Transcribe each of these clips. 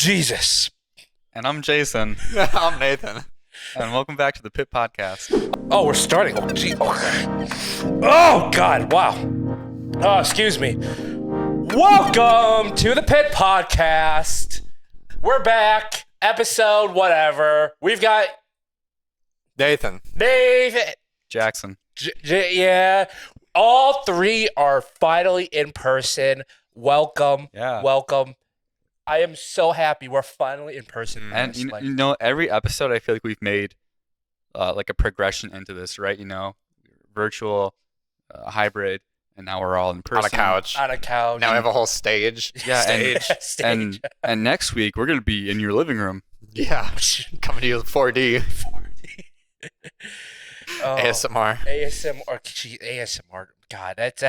Jesus. And I'm Jason. I'm Nathan. And welcome back to the Pit Podcast. Oh, we're starting. Oh, gee. Oh, God. Wow. Oh, excuse me. Welcome to the Pit Podcast. We're back. Episode whatever. We've got Nathan. David. Jackson. Yeah. All three are finally in person. Welcome. Yeah. Welcome. I am so happy we're finally in person. And you know, every episode I feel like we've made like a progression into this, right? You know, virtual, hybrid, and now we're all in person. On a couch. Now we have a whole stage. Yeah, Stage. And next week we're gonna be in your living room. Yeah. Coming to you 4D. Oh, ASMR. ASMR. God, that's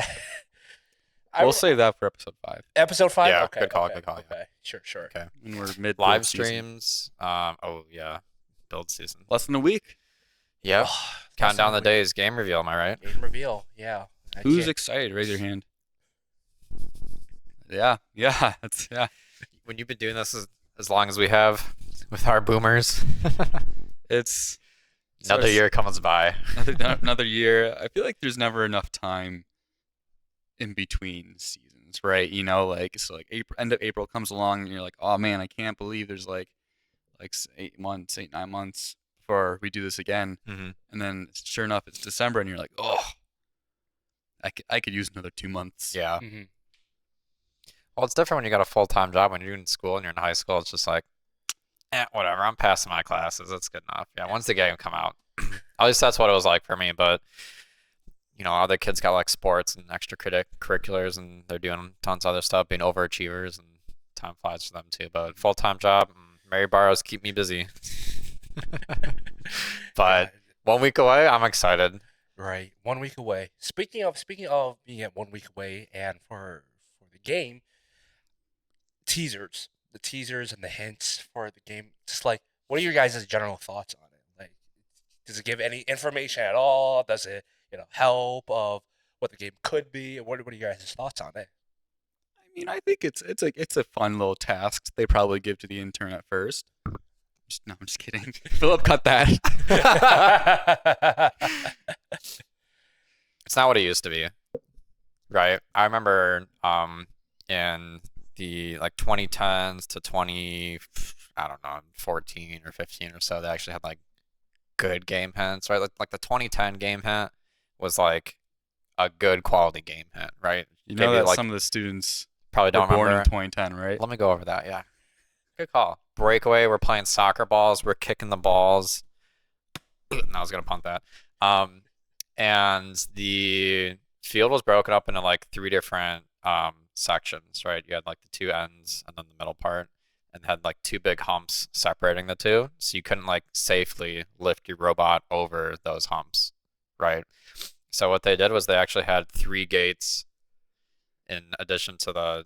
We'll save that for episode 5. episode 5. Yeah, okay, good call, okay, good call. Okay, sure. Okay. And we're mid Live season. streams. Build season. Less than a week. Yep. Oh, Counting down the days. Game reveal, am I right? Game reveal. Yeah. Who's excited? Raise your hand. Yeah. That's When you've been doing this as long as we have with our boomers, It's another year comes by. another year. I feel like there's never enough time in between seasons, right? You know, like so, like end of April comes along, and you're like, oh man, I can't believe there's like 9 months before we do this again. Mm-hmm. And then sure enough, it's December, and you're like, oh, I could use another 2 months. Yeah. Mm-hmm. Well, it's different when you got a full-time job. When you're in school and you're in high school, it's just like, whatever. I'm passing my classes. That's good enough. Yeah. Once the game come out, at least that's what it was like for me. But you know, other kids got like sports and extracurriculars, and they're doing tons of other stuff, being overachievers, and time flies for them too. But full-time job, Mary Barrows keep me busy. But 1 week away, I'm excited. Right. 1 week away. Speaking of being at 1 week away, and for the game, the teasers and the hints for the game. Just like, what are your guys' general thoughts on it? Like, does it give any information at all? Does it, help of what the game could be? What are your guys' thoughts on it? I mean, I think it's a fun little task they probably give to the intern at first. I'm just kidding. Philip, cut that. It's not what it used to be, right? I remember in the 2010s to 14 or 15 or so, they actually had like good game hints, right? Like the 2010 game hint was like a good quality game hint, right? You know Maybe, that some of the students probably were don't born remember. in 2010, right? Let me go over that. Yeah, good call. Breakaway. We're playing soccer balls. We're kicking the balls. I was gonna punt that. And the field was broken up into like 3 different sections, right? You had like the 2 ends and then the middle part, and had like 2 big humps separating the 2, so you couldn't like safely lift your robot over those humps, right? So what they did was they actually had 3 gates in addition to the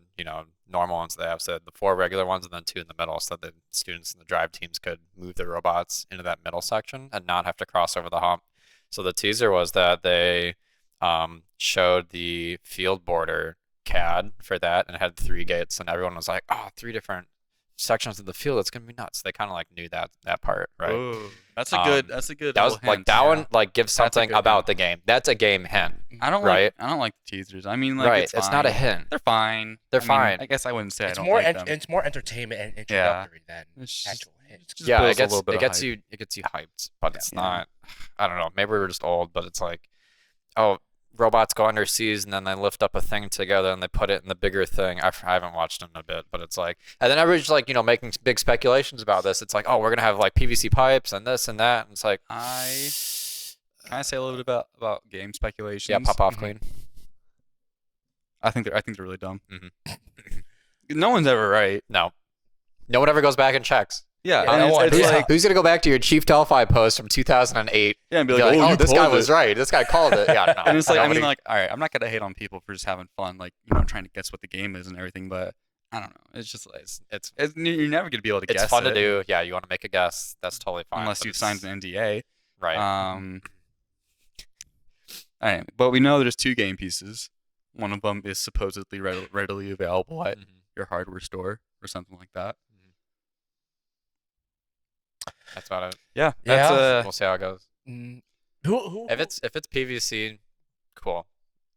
normal ones they have. So the 4 regular ones and then 2 in the middle, so the students and the drive teams could move their robots into that middle section and not have to cross over the hump. So the teaser was that they showed the field border CAD for that, and it had 3 gates, and everyone was like, oh, 3 different sections of the field, it's gonna be nuts. They kind of like knew that part, right? Ooh, that's a good That was little like hint. that one like gives That's a something good about hint. the game. That's a game hint. I don't right? like the teasers. I mean, like, Right, it's it's not a fine. hint. They're fine. They're I mean, fine. I guess I wouldn't say I It's don't more like them. it's more entertainment and introductory than It's just- actual hints. just Yeah, builds it a little bit of gets hype. you hyped, but it's Yeah. not. I don't know. Maybe we're just old, but it's like, oh, robots go underseas and then they lift up a thing together and they put it in the bigger thing. I haven't watched them in a bit, but it's like, and then everybody's like, making big speculations about this. It's like, oh, we're gonna have like PVC pipes and this and that, and it's like, Can I say a little bit about game speculations? yeah, pop off clean. I think they're really dumb. Mhm. No one's ever right. No one ever goes back and checks. Yeah, Yeah, and no one- it's yeah. like Who's gonna go back to your Chief Delphi post from 2008? yeah, and be Be like, like, oh, oh, you this guy called was it. right. This guy called it. Yeah, no, And it's like, I nobody- mean, like, all right, I'm not gonna hate on people for just having fun, like trying to guess what the game is and everything, but I don't know. It's just it's you're never gonna be able to guess. it's fun it to do. Yeah, you want to make a guess. That's totally fine. unless but you it's- signed an NDA. Right. All right, but we know there's 2 game pieces. One of them is supposedly readily available at Mhm. your hardware store or something like that. Mhm. That's about it. Yeah. Yeah. That's We'll see how it goes. Mm, who? If it's PVC, cool.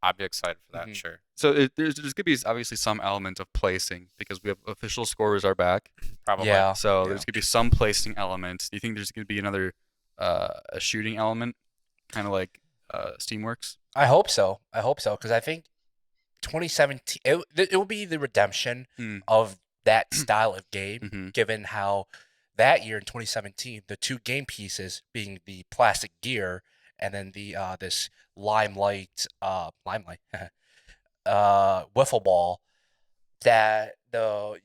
I'd be excited for that. Mhm. Sure. so there's going to be obviously some element of placing because we have official scorers are back. Probably. Yeah. So Yeah. there's going to be some placing element. Do you think there's going to be another a shooting element, kind of like Steamworks? I hope so. Because I think 2017 it will be the redemption Mm. of that style of game, Mhm. given how that year in 2017 the two game pieces being the plastic gear and then the this limelight wiffle ball that the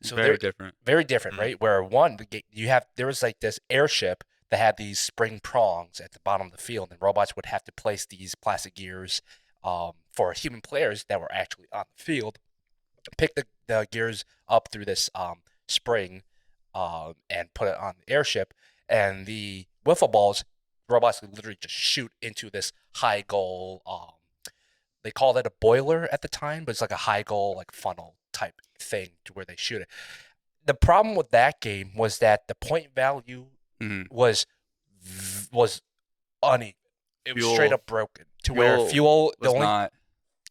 so Very they're different. very different, Mhm. right? Where one there was like this airship that had these spring prongs at the bottom of the field, and robots would have to place these plastic gears for human players that were actually on the field, pick the gears up through this spring and put it on the airship, and the wiffle balls, robots would literally just shoot into this high goal. They called it a boiler at the time, but it's like a high goal like funnel type thing to where they shoot it. The problem with that game was that the point value Mhm. was uneven. It was straight Fuel- up broken to where fuel Was not.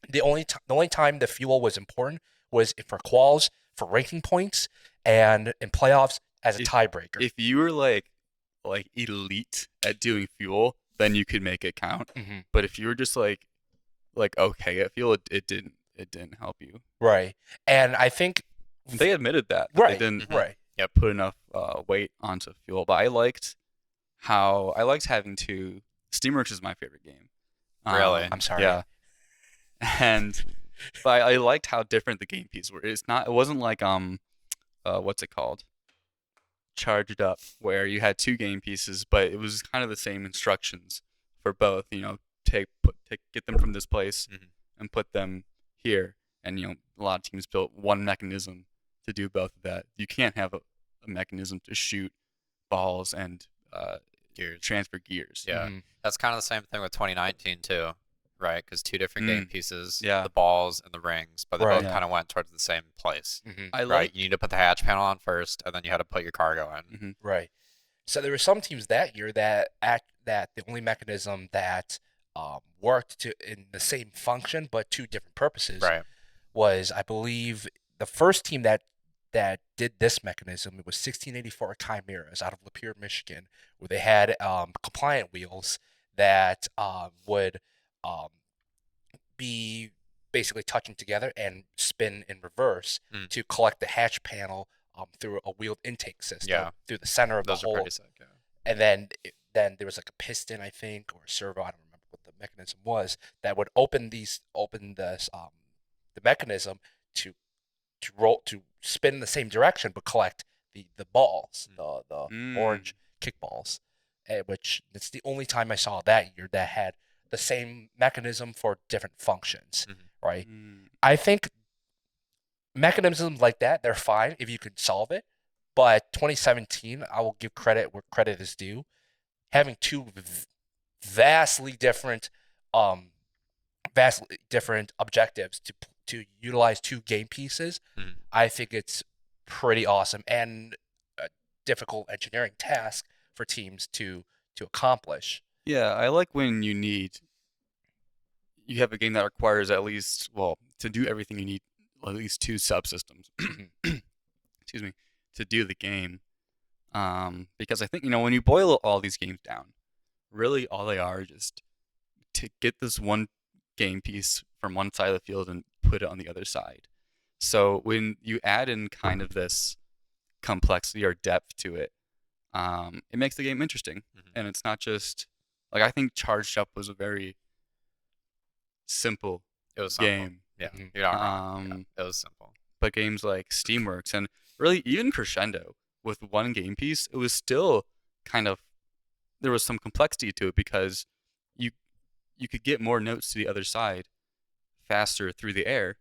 the only time the fuel was important was for quals, for ranking points, and in playoffs as a tiebreaker. If you were like elite at doing fuel, then you could make it count. Mhm. But if you were just like okay at fuel, it didn't help you. Right, and I think They admitted that right, they didn't right, put enough weight onto fuel. But I liked having to. Steamworks is my favorite game. Really? I'm sorry. Yeah. And but I liked how different the game pieces were. It wasn't like what's it called? Charged Up, where you had two game pieces, but it was kind of the same instructions for both. Get them from this place Mhm. and put them here. And a lot of teams built one mechanism to do both of that. You can't have a mechanism to shoot balls and Gears. transfer gears. Yeah. Mhm. That's kind of the same thing with 2019 too, right? Because two different game Mm. pieces, Yeah. the balls and the rings, but they Right. both Yeah. kind of went towards the same place. Mhm. I Right. like. You need to put the hatch panel on first, and then you had to put your cargo in. Mhm. Right. So there were some teams that year that the only mechanism that worked in the same function but two different purposes Right. was, I believe, the first team that did this mechanism. It was 1684 Chimeras out of Lapeer, Michigan, where they had compliant wheels that would be basically touching together and spin in reverse Mm. to collect the hatch panel through a wheeled intake system Yeah. through the center of Those the are hole. pretty sick. Yeah. And then there was like a piston, I think, or a servo. I don't remember what the mechanism was that would open this the mechanism to spin in the same direction but collect the balls, the orange kickballs, which it's the only time I saw that year that had the same mechanism for different functions, Mhm. right? Mm. I think mechanisms like that, they're fine if you can solve it. But 2017, I will give credit where credit is due. Having two vastly different objectives to utilize two game pieces, Mhm. I think it's pretty awesome and a difficult engineering task for teams to accomplish. Yeah, I like when you have a game that requires to do everything you need at least two subsystems. Excuse me, to do the game. Because I think when you boil all these games down, really all they are just to get this one game piece from one side of the field and put it on the other side. So when you add in kind of this complexity or depth to it, it makes the game interesting. Mhm. And it's not just I think Charged Up was a very simple It was simple. game. Yeah. Mhm. You're not wrong. Yeah, it was simple. But games like Steamworks and really even Crescendo with one game piece, it was still kind of there was some complexity to it because you could get more notes to the other side faster through the air.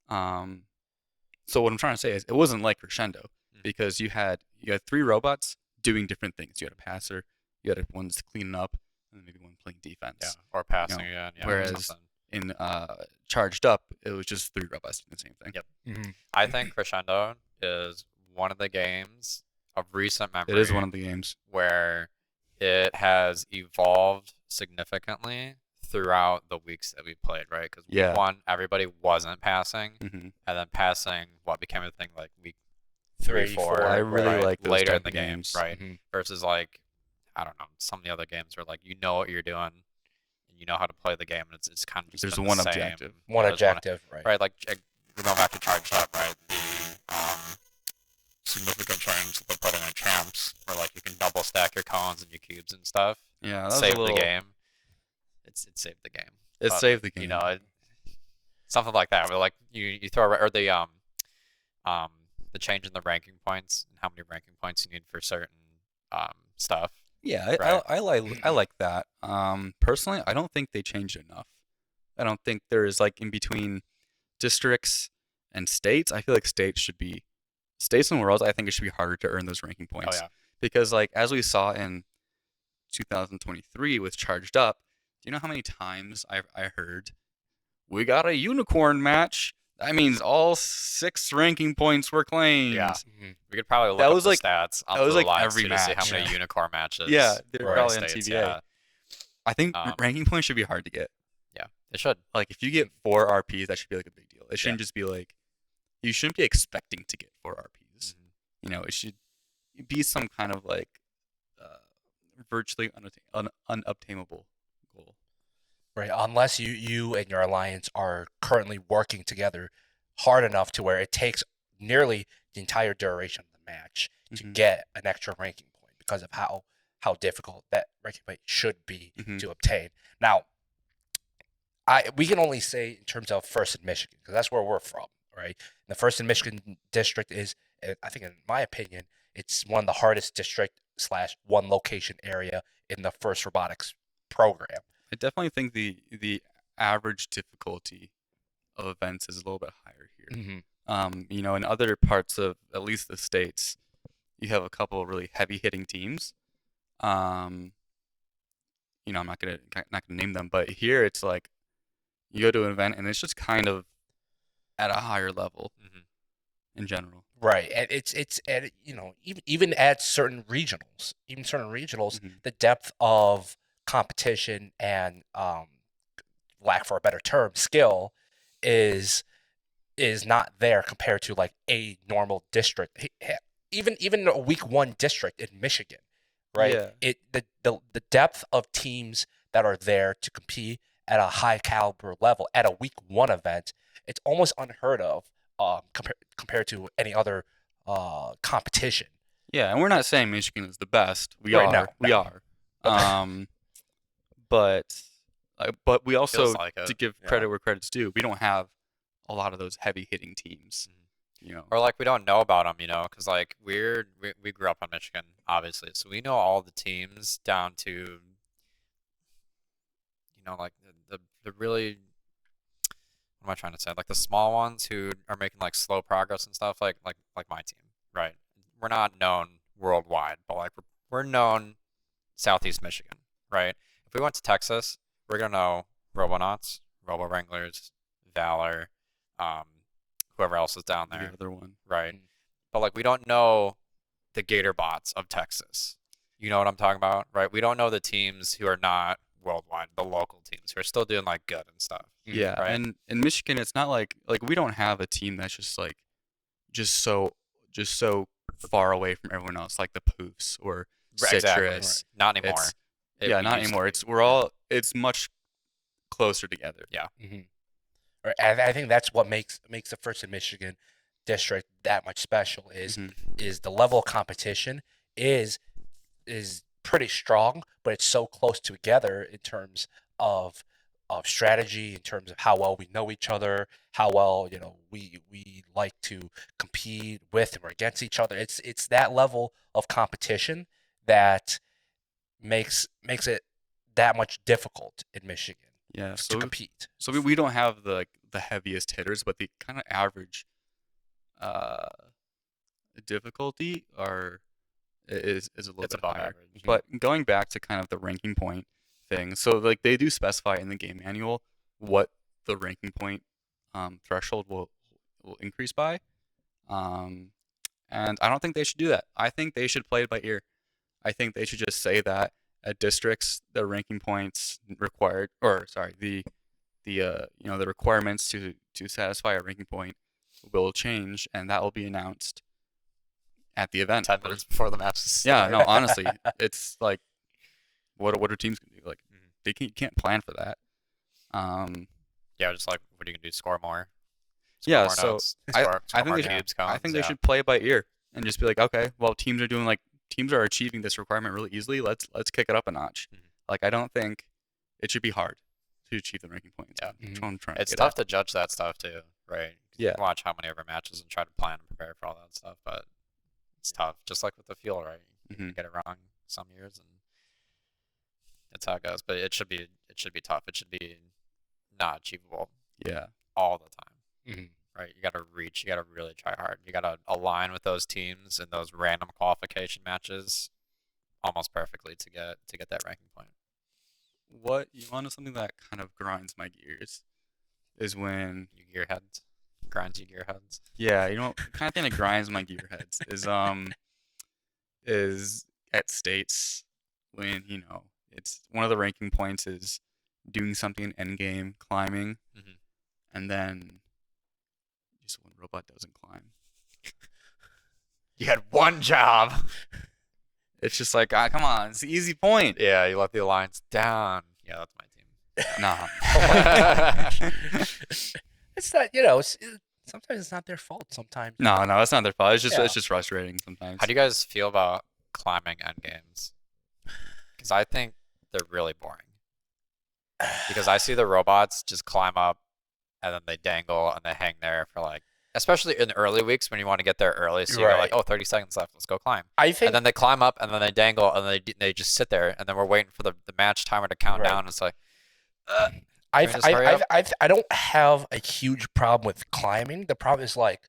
So what I'm trying to say is it wasn't like Crescendo because you had three robots doing different things. You had a passer, you had one that's cleaning up, and then maybe one playing defense. Yeah. Or passing again. Yeah. whereas- something. In Charged Up, it was just three robots doing the same thing. Yep. Mm-hmm. I think Crescendo is one of the games of recent memory. It is one of the games. Where it has evolved significantly throughout the weeks that we played, right? Because week 1, everybody wasn't passing, and then passing became a thing like week 3, 4. I really like those later type in the of game, games. right? Versus like, I don't know, some of the other games where like you know what you're doing, and you know how to play the game, and it's kind of just There's been one the same. objective. One There's objective, right? Right, like we're going back to Charged Up, right? The significant change that they put in champs, where like you can double stack your cones and your cubes and stuff. Yeah, that Save was the game. It saved the game. It saved the game. You know, something like that. Where like you throw or the change in the ranking points and how many ranking points you need for certain stuff. Yeah, Right. I like that. Personally, I don't think they changed enough. I don't think there's like in between districts and states. I feel like states and worlds. I think it should be harder to earn those ranking points. Oh yeah. Because like as we saw in 2023 with Charged Up, do you know how many times I heard we got a unicorn match? That means all 6 ranking points were claimed. Yeah. We could probably look That up was the like- stats on that was the like live every to see how match. many unicorn matches. Yeah, they're were in probably on states, TVA. Yeah. I think ranking points should be hard to get. Yeah, it should. Like if you get 4 RPs, that should be like a big deal. It shouldn't just be like you shouldn't be expecting to get 4 RPs. You know, it should be some kind of like virtually unobtainable goal. Right, unless you and your alliance are currently working together hard enough to where it takes nearly the entire duration of the match to get an extra ranking point because of how difficult that ranking point should be to obtain. Now, we can only say in terms of First in Michigan because that's where we're from, right? And the First in Michigan district is, I think, in my opinion, it's one of the hardest district/one location area in the First Robotics program. I definitely think the average difficulty of events is a little bit higher here. You know, in other parts of at least the states, you have a couple of really heavy hitting teams. You know, I'm not gonna name them, but here it's like you go to an event and it's just kind of at a higher level in general. Right, and it's at, you know, even at certain regionals, the depth of competition and lack for a better term, skill is not there compared to like a normal district. Even a week 1 district in Michigan, right? Yeah. The depth of teams that are there to compete at a high caliber level at a week 1 event, it's almost unheard of compared to any other competition. Yeah, and we're not saying Michigan is the best. We Right, are. We are. But we also, Feels like it, to give credit where credit's due, we don't have a lot of those heavy hitting teams. You know, Or like we don't know about them, you know, because like we grew up in Michigan, obviously, so we know all the teams down to, you know, like the really, what am I trying to say? Like the small ones who are making like slow progress and stuff, like my team, right? We're not known worldwide, but like we're known Southeast Michigan, right? If we went to Texas, we're gonna know Robonauts, Robo Wranglers, Valor, whoever else is down there, the other one. right? But like we don't know the Gator bots of Texas. You know what I'm talking about, right? We don't know the teams who are not worldwide, the local teams who are still doing like good and stuff. Yeah, right? and in Michigan, it's not like we don't have a team that's just so far away from everyone else, like the Poofs or Citrus. Exactly. Not anymore. Not used anymore. to be. It's much closer together. Yeah. Right, and I think that's what makes the First in Michigan district that much special is the level of competition is pretty strong, but it's so close together in terms of strategy, in terms of how well we know each other, how well, you know, we like to compete with or against each other. It's that level of competition that makes it that much difficult in Michigan Yeah, to compete. So we don't have the heaviest hitters, but the kind of average difficulty is a little It's bit above higher. average. But going back to kind of the ranking point thing, so like they do specify in the game manual what the ranking point threshold will increase by, And I don't think they should do that. I think they should play it by ear. I think they should just say that at districts, the ranking points required, or sorry, the requirements to satisfy a ranking point will change, and that will be announced at the event. 10 minutes before the match is Yeah, no, honestly, it's like, what are teams gonna do? Like, you can't plan for that. Yeah, just like, what are you gonna do? Score more? Yeah, Score more so notes, I score think more they should, cubes, I cones, think they yeah. should play it by ear and just be like, okay, well, teams are achieving this requirement really easily. Let's kick it up a notch. Like, I don't think it should be hard to achieve the ranking points. Yeah. That's what I'm trying to It's get tough at. to judge that stuff too, right? 'Cause Yeah. You can watch how many of our matches and try to plan and prepare for all that stuff, but it's tough. Just like with the fuel, right? You get it wrong some years, and that's how it goes. But it should be tough. It should be not achievable Yeah. all the time, right? You got to reach. You got to really try hard. You got to align with those teams in those random qualification matches almost perfectly to get that ranking point. What you want is something that kind of grinds my gears is when You gearheads, grinds you gearheads. yeah, the kind of thing that grinds my gearheads is at states when it's one of the ranking points is doing something in endgame climbing, and then just one robot doesn't climb. You had one job. It's just like, come on, it's the easy point. Yeah, you let the alliance down. Yeah, that's my team. Nah. It's not, sometimes it's not their fault. Sometimes. No, that's not their fault. It's Yeah. just frustrating sometimes. How do you guys feel about climbing endgames? Because I think they're really boring. Because I see the robots just climb up, and then they dangle, and they hang there for like, especially in the early weeks when you want to get there early. So you're Right. like, oh, 30 seconds left. Let's go climb. I think And then they climb up, and then they dangle, and they just sit there, and then we're waiting for the match timer to count Right. down. It's like, I've, just hurry up? I don't have a huge problem with climbing. The problem is like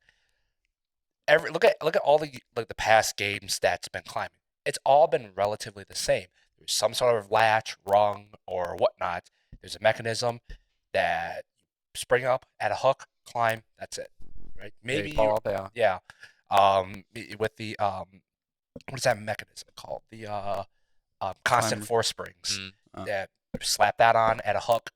look at all the past games that's been climbing. It's all been relatively the same. There's some sort of latch, rung, or whatnot. There's a mechanism that you spring up at a hook, climb. That's it, right? maybe Maybe fall up, yeah. with the what is that mechanism called? The constant Climber. force springs. Mm. That slap that on at a hook,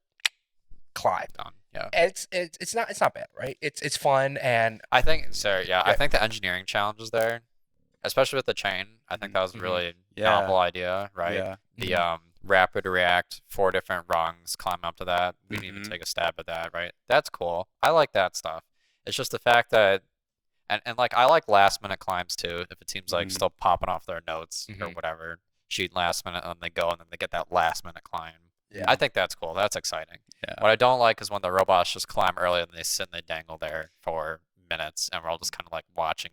climb. Done. Yeah. It's not bad, right? It's fun and I think so. Yeah, I Yeah. think the engineering challenge is there, especially with the chain. I think that was a really Yeah. novel idea, right? Yeah. The rapid react, 4 different rungs, climb up to that. We didn't even take a stab at that, right? That's cool. I like that stuff. It's just the fact that, and like I like last minute climbs too. If a team's like still popping off their notes or whatever, shoot last minute and they go and then they get that last minute climb. Yeah. I think that's cool. That's exciting. Yeah. What I don't like is when the robots just climb early and they sit and they dangle there for minutes, and we're all just kind of like watching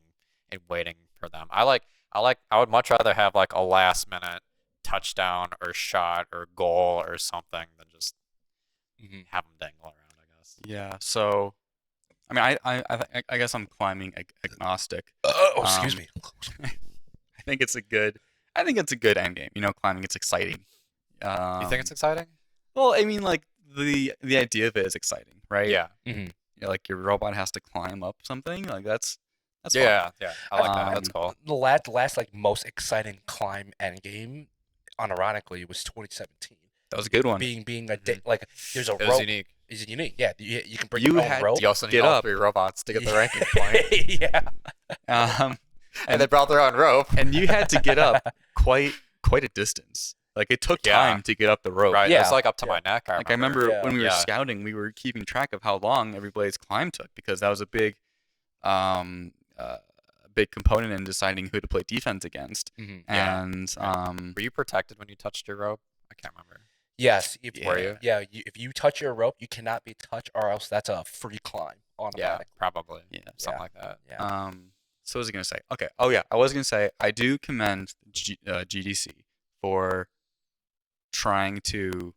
and waiting for them. I would much rather have like a last minute touchdown or shot or goal or something than just have them dangle around, I guess. Yeah. So, I mean, I guess I'm climbing agnostic. excuse me. I think it's a good end game. Climbing, it's exciting. You think it's exciting? Well, I mean, like the idea of it is exciting, right? Yeah. Like your robot has to climb up something. Like that's fun. Yeah. I like that. That's cool. The last like most exciting climb endgame, unironically, was 2017. That was a good one. Being a like there's a It was rope. unique. Is unique. Yeah, you can bring You your own had rope. You also need Get all up. 3 robots to get the ranking point. Yeah. And they brought their own rope. And you had to get up quite a distance. Like it took Yeah. time to get up the rope. Right. Yeah. It's like up to my neck. Like I remember Yeah. when we were Yeah. scouting, we were keeping track of how long everybody's climb took because that was a big component in deciding who to play defense against. Yeah. And Were you protected when you touched your rope? I can't remember. Yes. Were you? Yeah. If you touch your rope, you cannot be touched, or else that's a free climb Yeah, automatically. probably. Yeah. Something like that. Yeah. So what was I gonna say? Okay. Oh yeah, I was gonna say I do commend GDC for trying to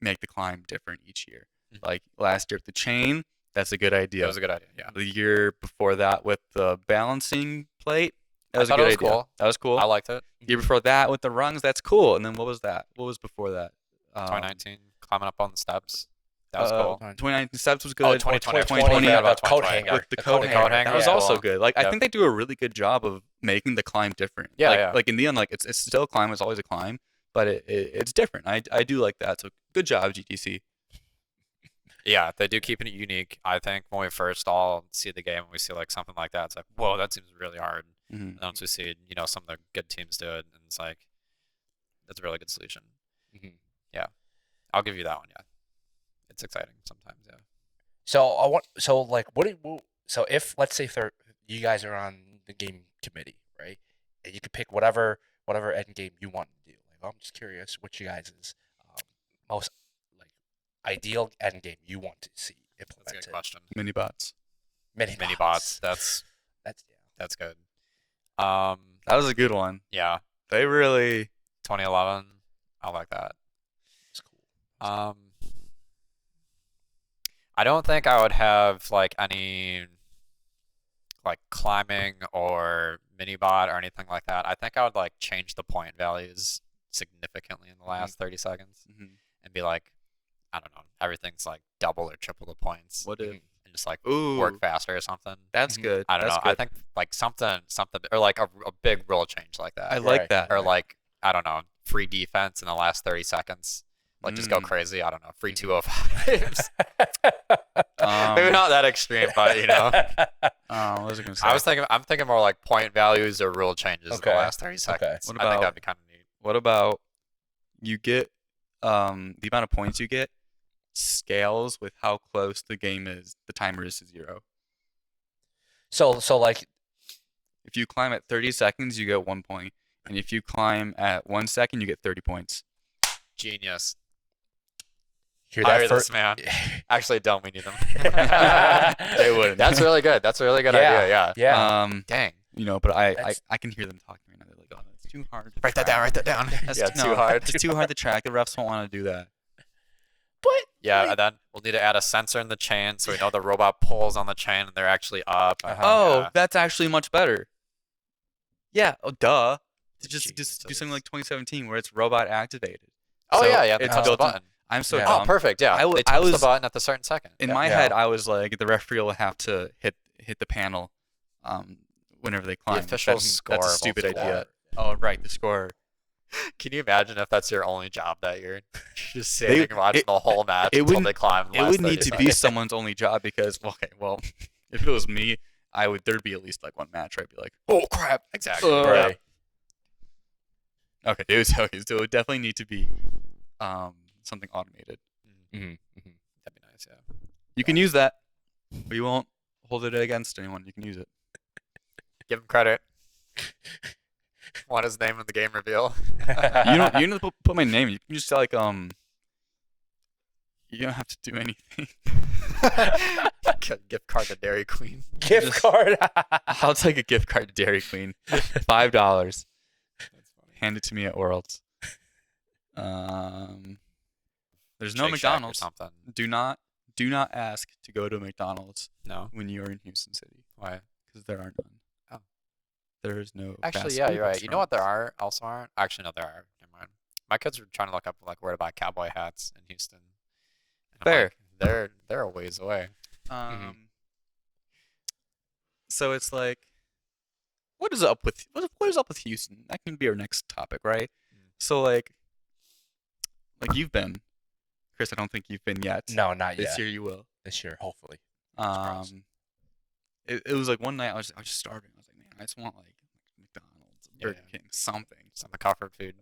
make the climb different each year. Like last year with the chain, that's a good idea. That was a good idea. Yeah. The year before that with the balancing plate, that I was a thought good it was idea. cool. That was cool. I liked it. Year before that with the rungs, that's cool. And then what was that? What was before that? 2019, climbing up on the steps. That was cool. 2019 Steps was good. Oh, 2020. 2020, Yeah, about about Code 2020, Hanger. With the code Code hanger. Hanger, That was yeah. also Cool. good. Like I Yep. think they do a really good job of making the climb different. Yeah, like, yeah. Like in the end, like it's still a climb. It's always a climb, but it's different. I do like that. So good job, GTC. Yeah, they do keep it unique. I think when we first all see the game and we see like something like that, it's like, whoa, that seems really hard. Mm-hmm. And once we see, some of the good teams do it, and it's like, that's a really good solution. Mhm. Yeah, I'll give you that one. Yeah, it's exciting sometimes. Yeah. So if let's say you guys are on the game committee, right? And you could pick whatever end game you want to do. Like, I'm just curious what you guys' most like ideal end game you want to see That's a implemented. good question. Mini bots. Mini bots. That's good. That was a good one. Yeah, They really. 2011. I like that. It's cool. I don't think I would have like any like climbing or mini bot or anything like that. I think I would like change the point values significantly in the last 30 seconds and be like, I don't know, everything's like double or triple the points. What if? And just like Ooh, work faster or something. That's good. I don't That's know. I good. think like something or like a big rule change like that. I like Right. that. Or like, I don't know, free defense in the last 30 seconds. Like just go crazy. I don't know, free 205s. Maybe not that extreme, but What was I gonna say? I'm thinking more like point values or rule changes in Okay. the last 30 seconds. What I think about- that'd be kind of neat. What about you get the amount of points you get scales with how close the timer is to 0. So like If you climb at 30 seconds, you get 1 point, and if you climb at 1 second, you get 30 points. Genius. hear Hire that this first. man. Actually, don't we need them? They wouldn't. That's really good. That's a really good idea. Yeah. Yeah. Dang. But I That's- can hear them talking right now. They're like, "Oh, it's too hard." to Write that track. down. Write that down. That's Yeah, too hard. It's too hard to track. The refs won't want to do that. But Yeah, and then we'll need to add a sensor in the chain so we know the robot pulls on the chain and they're actually up. Oh, Yeah. that's actually much better. Yeah. Oh, duh. Just do Jesus. something like 2017 where it's robot activated. Oh So yeah. They it's touch the built in- button. I'm so Yeah. dumb. Oh, perfect. Yeah. I w- They I touch the was- button at the certain second. In Yeah. my Yeah. head, I was like, the referee will have to hit the panel whenever they climb. official That's score a will stupid score. idea. Oh, right, the score. Can you imagine if that's your only job that year? Just sitting and watching it- the whole match it until wouldn't- they climb. the It last would need 30 to be seconds. someone's only job because, well, if it was me, there'd be at least like one match where I'd be like, oh crap. Exactly. Uh, Yeah. right. Okay, so it would definitely need to be something automated. Mm-hmm. That'd be nice. Yeah. You can use that. We won't hold it against anyone. You can use it. Give him credit. Want his name in the game reveal? You don't have to put my name. You can just like you don't have to do anything. Gift card to Dairy Queen. Gift Just- card. I'll take a gift card to Dairy Queen. $5. That's funny. Hand it to me at Worlds. There's no Shake Shack or McDonald's. something. Do not ask to go to McDonald's No. when you are in Houston City Why? because there are none. Oh. There is no. Actually, fast yeah, food you're right. You know what there restaurants. are? Also aren't? Actually, no, there are. Never mind. My kids were trying to look up like where to buy cowboy hats in Houston. And I'm Fair. like, they're a ways away. So it's like, what is up with Houston? That can be our next topic, right? So like you've been, Chris. I don't think you've been yet. No, not This yet. year you will. This year, hopefully. crossed. It was like one night I was just starving. I was like, man, I just want like McDonald's, Yeah, Burger King, something. Some comfort food.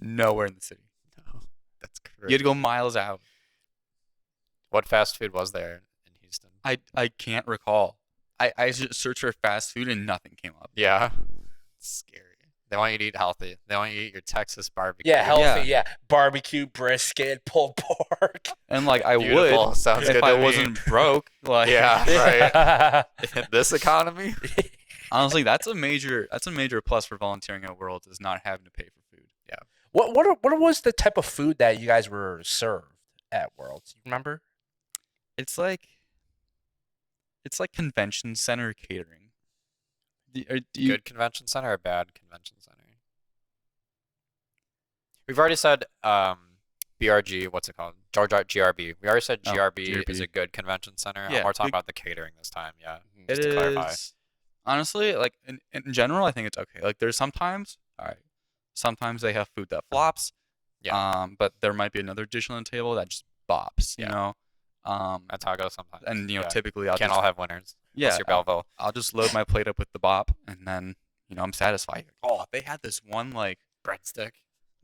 Nowhere in the city. No, that's You had crazy. to go miles out. What fast food was there in Houston? I can't recall. I just searched for fast food and nothing came up. Yeah. It's scary. They want you to eat healthy. They want you to eat your Texas barbecue. Yeah, healthy. Yeah. Yeah, barbecue, brisket, pulled pork. And like I Beautiful. would Sounds if good I to me. wasn't broke. Like Yeah, right. In this economy? honestly, that's a major plus for volunteering at Worlds is not having to pay for food. What was the type of food that you guys were served at Worlds? You remember? It's like convention center catering. Do you, Good convention center or bad convention center? We've already said BRG, what's it called? Georgia GRB. We already said Oh, GRB is GRB. a good convention center. Yeah, I'm more talking we- about the catering this time. Yeah. It Just to clarify. is honestly like in general, I think it's okay. Like there's sometimes, all right, sometimes they have food that flops. Yeah. But there might be another dish on the table that just bops. You Yeah. know. That's how it goes sometimes. And Yeah. typically I'll Can't just all have winners. yeah Unless you're Belleville. I'll just load my plate up with the bop, and then I'm satisfied. Oh, they had this one like Breadstick.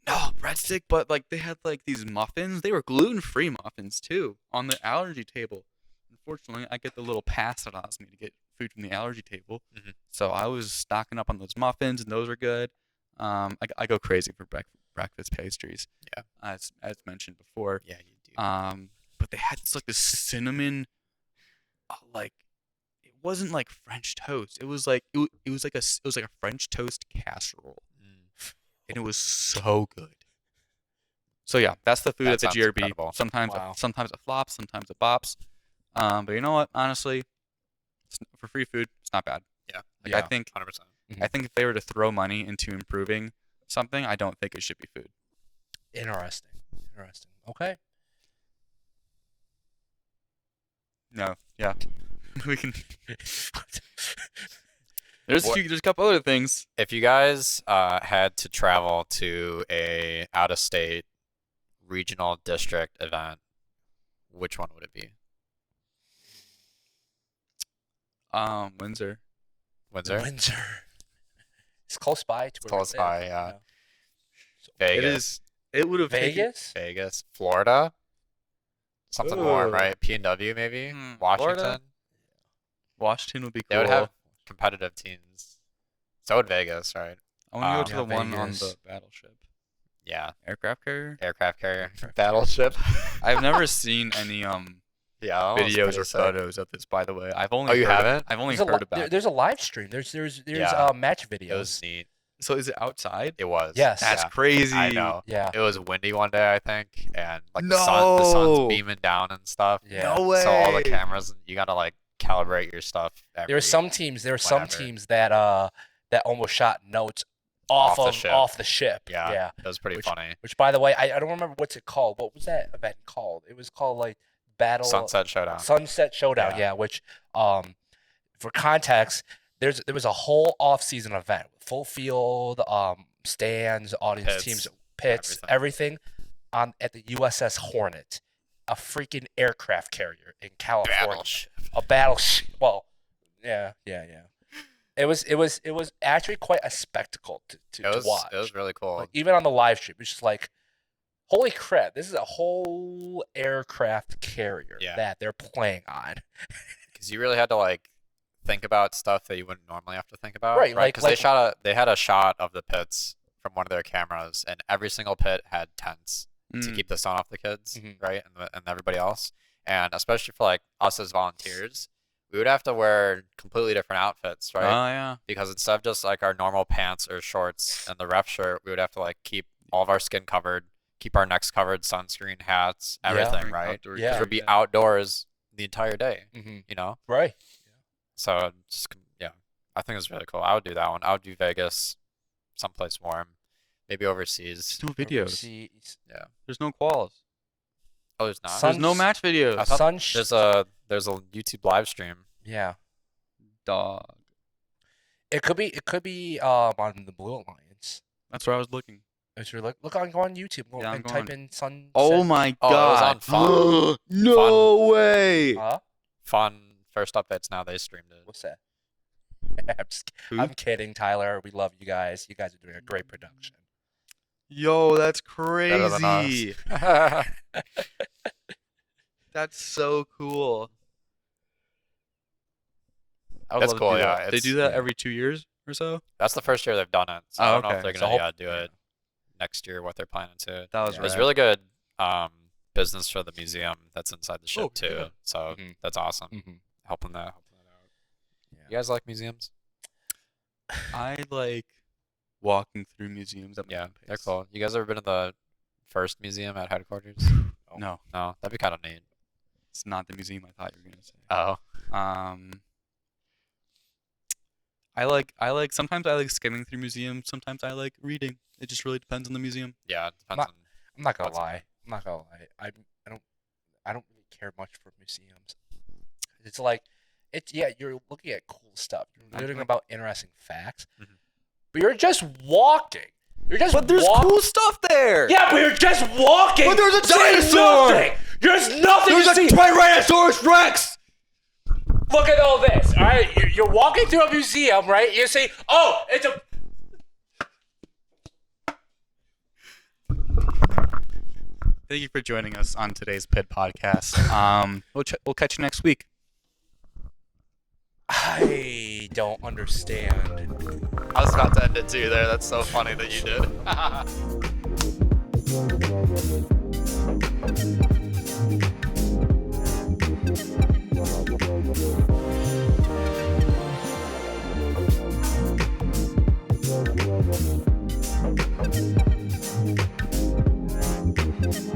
no breadstick, but like they had like these muffins. They were gluten-free muffins too on the allergy table. Unfortunately, I get the little pass that allows me to get food from the allergy table. Mhm. So I was stocking up on those muffins, and those are good. I go crazy for breakfast pastries. Yeah. As mentioned before. Yeah, you do. But they had this cinnamon, like it wasn't like French toast. It was like it was like a French toast casserole, and it was so good. So yeah, that's the food That at the sounds GRB. incredible. Sometimes Wow. sometimes it flops, sometimes it bops. But you know what? Honestly, for free food, it's not bad. Yeah. Like Yeah. I think 100%. I think if they were to throw money into improving something, I don't think it should be food. Interesting. Okay. No, yeah, we can. There's a couple other things. If you guys had to travel to a out-of-state regional district event, which one would it be? Windsor. Windsor? Windsor. It's close by. To It's where we close live, by, yeah. So, Vegas. It is. It would have Vegas. Vegas. Florida? Something warm, Ooh. right? P&W maybe? Washington? Florida? Washington would be cool. They would have competitive teams. So would Vegas, right? I want to go to Yeah, the one on Vegas. the battleship, Yeah. aircraft carrier. Aircraft carrier. Battleship. I've never seen any yeah. videos or photos of this. By the way, I've only Oh, you heard haven't? I've only There's a heard li- about. there- there's a live stream. There's Yeah. match It was videos. neat. So is it outside? It was. Yes. That's Yeah. crazy. I know. Yeah. It was windy one day, I think, and like the sun's No. beaming down and stuff. Yeah. No way. So all the cameras, you gotta like calibrate your stuff. There were some teams. whenever. That almost shot notes off Off the the ship. ship. Yeah. Yeah. It was pretty Which- funny. Which, by the way, I don't remember what's it called. What was that event called? It was called like Battle Sunset Showdown. Sunset Showdown. Yeah. Yeah. Which, for context, there was a whole off-season event, full field, stands, audience Pits, teams, pits, everything, at the USS Hornet, a freaking aircraft carrier in California. Battleship. A battleship. Well, yeah. It was actually quite a spectacle to watch. It was really cool. Like, even on the live stream, it's just like, holy crap! This is a whole aircraft carrier Yeah. that they're playing on. Because you really had to like think about stuff that you wouldn't normally have to think about. Right, like- Because they had a shot of the pits from one of their cameras, and every single pit had tents to keep the sun off the kids, Mhm. right, and everybody else. And especially for like us as volunteers, we would have to wear completely different outfits, right? Oh yeah. Because instead of just like our normal pants or shorts and the ref shirt, we would have to like keep all of our skin covered, keep our necks covered, sunscreen, hats, Yeah. everything, right? Outdoor Yeah. Because we'd be gear, outdoors the entire day, Mm-hmm. you know? Right. So just yeah, I think it's really cool. I would do that one. I would do Vegas, someplace warm, maybe overseas. There's no videos. Overseas. There's no quals. Oh, there's not. Sun- There's no match videos. I thought Sunsh- there's a YouTube live stream. Yeah. Dog. It could be on the Blue Alliance. That's where I was looking. If you're go on YouTube Yeah, I'm and going. type in Sunset. Oh my Oh, it was god. on Fun. No way. Huh? Fun first updates now. They streamed it. What's that? Who? I'm kidding, Tyler. We love you guys. You guys are doing a great production. Yo, that's Better than us. crazy. That's so cool. I would That's love to cool, do yeah, that. They it's- do that yeah. every 2 years or so. That's the first year they've done it. So Oh, I don't know okay. if they're So gonna hope- do it next year. What they're planning to. That was Yeah. There's rad. really good business for the museum that's inside the ship Oh, too. yeah. So Mhm. that's awesome. Mm-hmm. Helping that out. Yeah. You guys like museums? I like walking through museums at my Yeah, own they're pace. cool. You guys ever been to the first museum at headquarters? No, No, that'd be kind of neat. it's not the museum I thought you were gonna say. Oh, I like sometimes I like skimming through museums. Sometimes I like reading. It just really depends on the museum. yeah. It depends Not- on. I'm not gonna What's- lie. not gonna lie. I don't really care much for museums. It's like, you're looking at cool stuff. You're learning about interesting facts, but you're just walking. But there's cool stuff there. Yeah, but you're just walking. But there's a There's dinosaur. nothing. There's nothing to see. There's a Tyrannosaurus Rex. Look at all this. All right, you're walking through a museum, right? You see, oh, it's a. Thank you for joining us on today's Pit Podcast. We'll catch you next week. I don't understand. I was about to end it too there. That's so funny that you did.